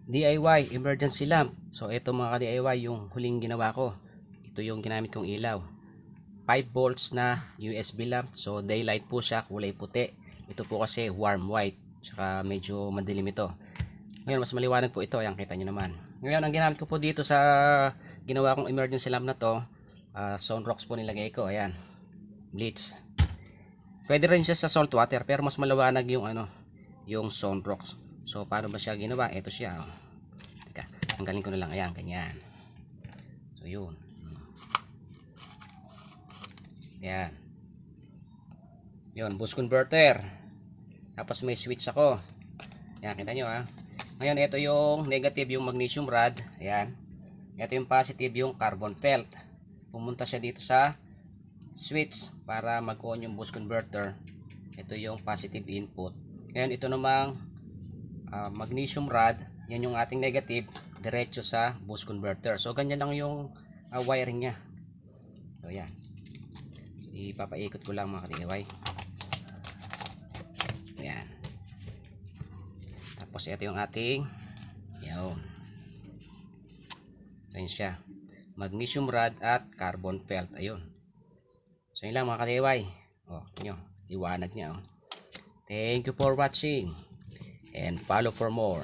DIY emergency lamp. So ito mga ka-DIY yung huling ginawa ko. Ito yung ginamit kong ilaw. 5 volts na USB lamp. So daylight po siya, kulay puti. Ito po kasi warm white. Tsaka medyo madilim ito. Ngayon mas maliwanag po ito. Ayan, kita nyo naman. Ngayon ang ginamit ko po dito sa ginawa kong emergency lamp na to, Sunrox po nilagay ko. Ayan, Blitz. Pwede rin siya sa salt water pero mas maliwanag yung yung Sunrox. So paano ba siya ginawa? Ito siya. Oh. Teka, tanggalin ko na lang. Ayan, ganyan. So yun. Ayan. Yun, boost converter. Tapos may switch ako. Ayan, kita nyo ha. Ngayon, ito yung negative, yung magnesium rod. Ayan. Ito yung positive, yung carbon felt. Pumunta siya dito sa switch para mag-on yung boost converter. Ito yung positive input. Ngayon, ito namang magnesium rod. Yan yung ating negative. Diretso sa boost converter. So, ganyan lang yung wiring nya. So, yan. Ipapaikot ko lang mga ka-DIY. Ayan. Tapos ito yung ating yun. Ayan siya. Magnesium rod at carbon felt. Ayun. So yun lang mga ka-DIY. O, nyo. Liwanag niya. Oh. Thank you for watching. And follow for more.